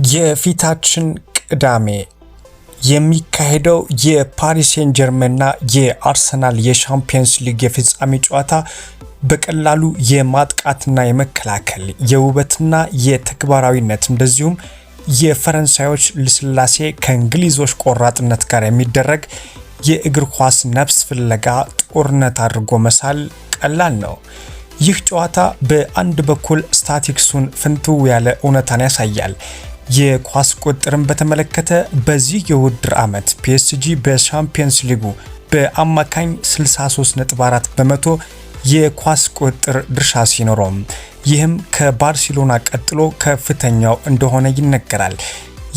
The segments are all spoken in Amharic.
የፊታችን ቅዳሜ የሚካሄደው የፓሪስ ሴን ጀርመንና የአርሰናል የሻምፒየንስ ሊግ የፍጻሜ ጨዋታ በቀላሉ የማጥቃትና የመከላከል የውበትና የተግባራዊነት እንደዚሁም የፈረንሳዮች ልስላሴ ከእንግሊዞች ቆራጥነት ጋር የሚደረግ የእግር ኳስ ነፍስ ፍለጋ ጦርነት አድርጎ መሳል ቀላል ነው። ይህ ጨዋታ በአንድ በኩል ስታቲክሱን ፍንትው ያለ እውነታን ያሳያል። የኳስ ቁጥጥርን በተመለከተ በዚህ የውድድር ዓመት ፒኤስጂ በሻምፒየንስ ሊጉ በአማካኝ 63.4 በመቶ የኳስ ቁጥጥር ድርሻ ሲኖረው ይህም ከባርሴሎና ቀጥሎ ከፍተኛው እንደሆነ ይነገራል።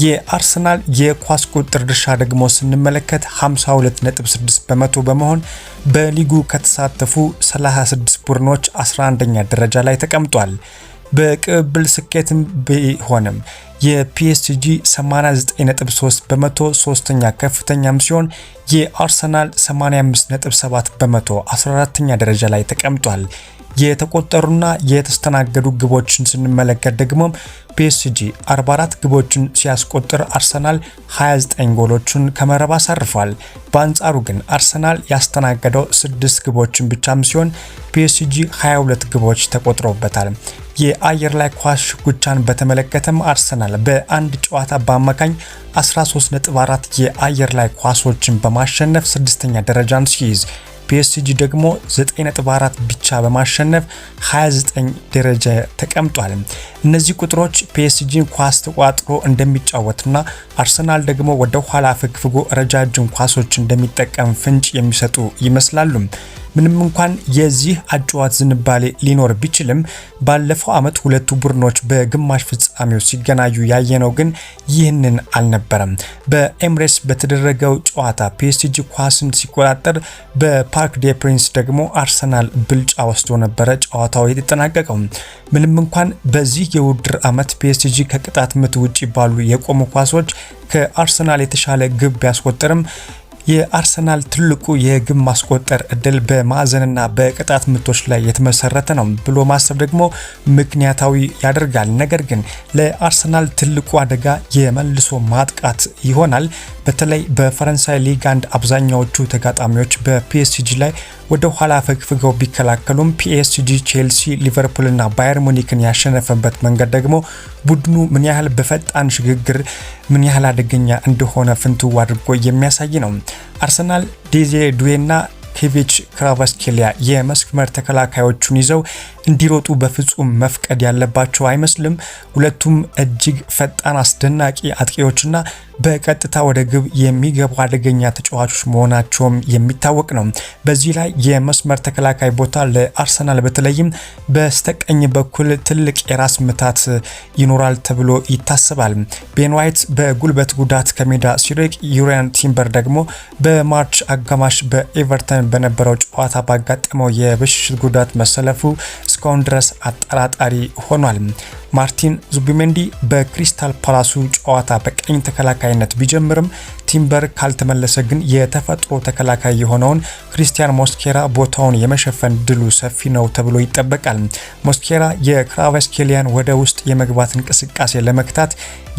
የአርሰናል የኳስ ቁጥጥር ድርሻ ደግሞ ስንመለከት 52.6 በመቶ በመሆን በሊጉ ከተሳተፉ 36 ቡድኖች 11ኛ ደረጃ ላይ ተቀምጧል። በቅብብል ስኬትም ቢሆንም የፒኤስጂ 89.3 በመቶ ሶስተኛ ከፍተኛም ሲሆን የአርሰናል 85.7 በመቶ 14ኛ ደረጃ ላይ ተቀምጧል። የተቆጠሩና የተስተናገዱ ግቦችን ስንመለከት ደግሞ ፒኤስጂ 44 ግቦችን ሲያስቆጥር አርሰናል 29 ጎሎችን ከመረብ አሳርፏል። በአንጻሩ ግን አርሰናል ያስተናገደው 6 ግቦችን ብቻም ሲሆን ፒኤስጂ 22 ግቦች ተቆጥሮበታል። የአየር ላይ ኳስ ሽኩቻን በተመለከተም አርሰናል በአንድ ጨዋታ በአማካኝ 13.4 የአየር ላይ ኳሶችን በማሸነፍ 6ኛ ደረጃን ሲይዝ ፒኤስጂ ደግሞ 9.4 ብቻ በማሸነፍ 29 ደረጃ ተቀምጧል። እነዚህ ቁጥሮች ፒኤስጂን ኳስ ተቋጥሮ እንደሚጫወትና አርሰናል ደግሞ ወደ ኋላ ፍግፍጎ ረጃጅም ኳሶች እንደሚጠቀም ፍንጭ የሚሰጡ ይመስላሉ። ምንም እንኳን የዚህ አጫዋት ዝንባሌ ሊኖር ቢችልም ባለፈው ዓመት ሁለቱ ቡድኖች በግማሽ ፍጻሜው ሲገናኙ ያየነው ግን ይህንን አልነበረም። በኤምሬትስ በተደረገው ጨዋታ ፒኤስጂ ኳስን ሲቆጣጠር በፓርክ ዴ ፕሪንስ ደግሞ አርሰናል ብልጫ ወስዶ ነበረ ጨዋታው የተጠናቀቀው። ምንም እንኳን በዚህ የውድድር ዓመት ፒኤስጂ ከቅጣት ምት ውጪ ባሉ የቆሙ ኳሶች ከአርሰናል የተሻለ ግብ ቢያስቆጥርም የአርሰናል ትልቁ የግብ ማስቆጠር እድል በማዕዘንና በቅጣት ምቶች ላይ የተመሰረተ ነው ብሎ ማሰብ ደግሞ ምክንያታዊ ያደርጋል። ነገር ግን ለአርሰናል ትልቁ አደጋ የመልሶ ማጥቃት ይሆናል። በተለይ በፈረንሳይ ሊግ 1 አብዛኛዎቹ ተጋጣሚዎች በፒኤስጂ ላይ ወደ ኋላ ፈግፍገው ቢከላከሉም ፒኤስጂ ቼልሲ፣ ሊቨርፑልና ባየር ሙኒክን ያሸነፈበት መንገድ ደግሞ ቡድኑ ምን ያህል በፈጣን ሽግግር ምን ያህል አደገኛ እንደሆነ ፍንትው አድርጎ የሚያሳይ ነው። አርሰናል ዴዚሬ ዱዌና ኬቪች ክራቫስኬሊያ የመስመር ተከላካዮቹን ይዘው እንዲሮጡ በፍጹም መፍቀድ ያለባቸው አይመስልም። ሁለቱም እጅግ ፈጣን አስደናቂ አጥቂዎችና በቀጥታ ወደ ግብ የሚገቡ አደገኛ ተጫዋቾች መሆናቸውም የሚታወቅ ነው። በዚህ ላይ የመስመር ተከላካይ ቦታ ለአርሰናል በተለይም በስተቀኝ በኩል ትልቅ የራስ ምታት ይኖራል ተብሎ ይታሰባል። ቤን ዋይት በጉልበት ጉዳት ከሜዳ ሲርቅ፣ ዩሪያን ቲምበር ደግሞ በማርች አጋማሽ በኤቨርተን በነበረው ጨዋታ ባጋጠመው የብሽሽት ጉዳት መሰለፉ እስካሁን ድረስ አጠራጣሪ ሆኗል። ማርቲን ዙቢሜንዲ በክሪስታል ፓላሱ ጨዋታ በቀኝ ተከላካይነት ቢጀምርም ቲምበር ካልተመለሰ ግን የተፈጥሮ ተከላካይ የሆነውን ክሪስቲያን ሞስኬራ ቦታውን የመሸፈን ድሉ ሰፊ ነው ተብሎ ይጠበቃል። ሞስኬራ የክራቫስኬሊያን ወደ ውስጥ የመግባት እንቅስቃሴ ለመክታት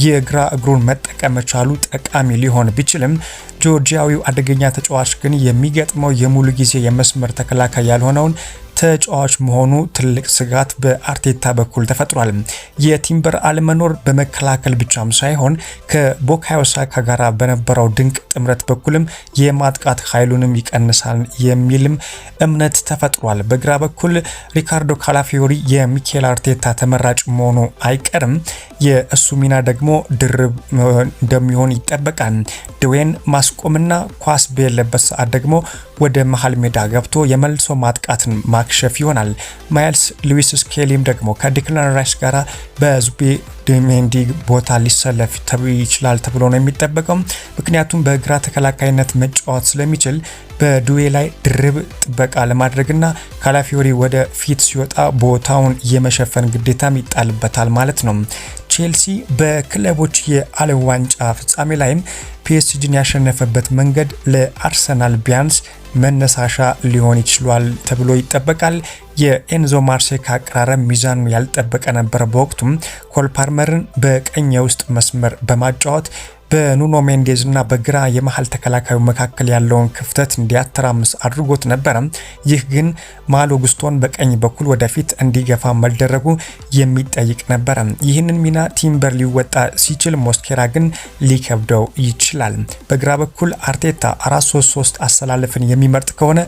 የግራ እግሩን መጠቀም መቻሉ ጠቃሚ ሊሆን ቢችልም ጆርጂያዊው አደገኛ ተጫዋች ግን የሚገጥመው የሙሉ ጊዜ የመስመር ተከላካይ ያልሆነውን ተጫዋች መሆኑ ትልቅ ስጋት በአርቴታ በኩል ተፈጥሯል። የቲምበር አለመኖር በመከላከል ብቻም ሳይሆን ከቡካዮ ሳካ ጋር በነበረው ድንቅ ጥምረት በኩልም የማጥቃት ኃይሉንም ይቀንሳል የሚልም እምነት ተፈጥሯል። በግራ በኩል ሪካርዶ ካላፊዮሪ የሚኬል አርቴታ ተመራጭ መሆኑ አይቀርም። የእሱ ሚና ደግሞ ድርብ እንደሚሆን ይጠበቃል። ድዌን ማስቆምና ኳስ በሌለበት ሰዓት ደግሞ ወደ መሃል ሜዳ ገብቶ የመልሶ ማጥቃትን ማክሸፍ ይሆናል። ማይልስ ሉዊስ ስኬሊም ደግሞ ከዲክላን ራይስ ጋራ በዙቢሜንዲ ቦታ ሊሰለፍ ይችላል ተብሎ ነው የሚጠበቀው። ምክንያቱም በግራ ተከላካይነት መጫወት ስለሚችል በዱዌ ላይ ድርብ ጥበቃ ለማድረግና ካላፊዮሪ ወደ ፊት ሲወጣ ቦታውን የመሸፈን ግዴታም ይጣልበታል ማለት ነው። ቼልሲ በክለቦች የዓለም ዋንጫ ፍጻሜ ላይም ፒኤስጂን ያሸነፈበት መንገድ ለአርሰናል ቢያንስ መነሳሻ ሊሆን ይችላል ተብሎ ይጠበቃል። የኤንዞ ማርሴካ አቀራረብ ሚዛኑ ያልጠበቀ ነበር። በወቅቱም ኮል ፓልመርን በቀኝ የውስጥ መስመር በማጫወት በኑኖ ሜንዴዝ እና በግራ የመሃል ተከላካዩ መካከል ያለውን ክፍተት እንዲያተራምስ አድርጎት ነበር። ይህ ግን ማሎ ጉስቶን በቀኝ በኩል ወደፊት እንዲገፋ መደረጉ የሚጠይቅ ነበር። ይህንን ሚና ቲምበር ሊወጣ ሲችል ሞስኬራ ግን ሊከብደው ይችላል። በግራ በኩል አርቴታ 4-3-3 አሰላለፍን የሚመርጥ ከሆነ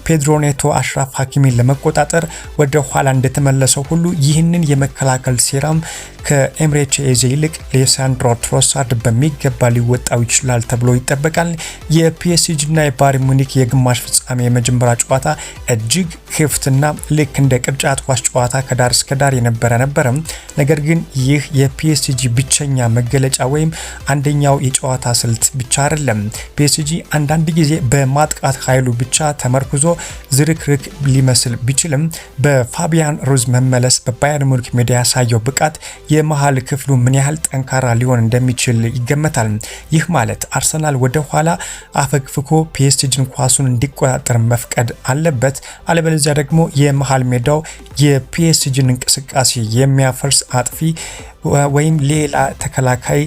ፔድሮ ኔቶ አሽራፍ ሀኪሚን ለመቆጣጠር ወደ ኋላ እንደተመለሰው ሁሉ ይህንን የመከላከል ሴራም ከኤምሬቼ ኤዜ ይልቅ ሌሳንድሮ ትሮሳርድ በሚገባ ሊወጣው ይችላል ተብሎ ይጠበቃል። የፒኤስጂ እና የባየር ሙኒክ የግማሽ ፍጻሜ የመጀመሪያ ጨዋታ እጅግ ክፍትና ልክ እንደ ቅርጫት ኳስ ጨዋታ ከዳር እስከ ዳር የነበረ ነበር። ነገር ግን ይህ የፒኤስጂ ብቸኛ መገለጫ ወይም አንደኛው የጨዋታ ስልት ብቻ አይደለም። ፒኤስጂ አንዳንድ ጊዜ በማጥቃት ኃይሉ ብቻ ተመርኩዞ ዝርክርክ ሊመስል ቢችልም በፋቢያን ሩዝ መመለስ በባየር ሙኒክ ሜዳ ያሳየው ብቃት የመሃል ክፍሉ ምን ያህል ጠንካራ ሊሆን እንደሚችል ይገመታል። ይህ ማለት አርሰናል ወደ ኋላ አፈግፍጎ ፒኤስጂን ኳሱን እንዲቆጣጠር መፍቀድ አለበት። አለበለዚያ ደግሞ የመሃል ሜዳው የፒኤስጂን እንቅስቃሴ የሚያፈርስ አጥፊ ወይም ሌላ ተከላካይ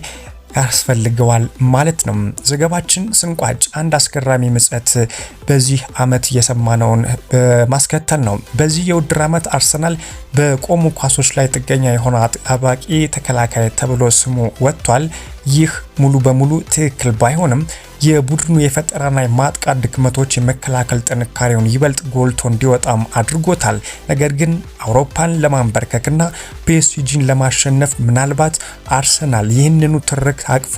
ያስፈልገዋል ማለት ነው። ዘገባችን ስንቋጭ አንድ አስገራሚ ምጸት በዚህ አመት የሰማነውን በማስከተል ነው። በዚህ የውድድር አመት አርሰናል በቆሙ ኳሶች ላይ ጥገኛ የሆነ አጥቂ ተከላካይ ተብሎ ስሙ ወጥቷል። ይህ ሙሉ በሙሉ ትክክል ባይሆንም የቡድኑ የፈጠራና የማጥቃት ድክመቶች የመከላከል ጥንካሬውን ይበልጥ ጎልቶ እንዲወጣም አድርጎታል። ነገር ግን አውሮፓን ለማንበርከክና ፒኤስጂን ለማሸነፍ ምናልባት አርሰናል ይህንኑ ትርክ አቅፎ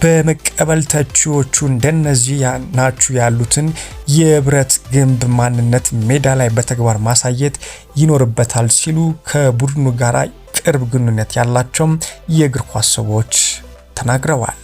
በመቀበል ተቺዎቹ እንደነዚህ ናችሁ ያሉትን የብረት ግንብ ማንነት ሜዳ ላይ በተግባር ማሳየት ይኖርበታል ሲሉ ከቡድኑ ጋር ቅርብ ግንኙነት ያላቸው የእግር ኳስ ሰዎች ተናግረዋል።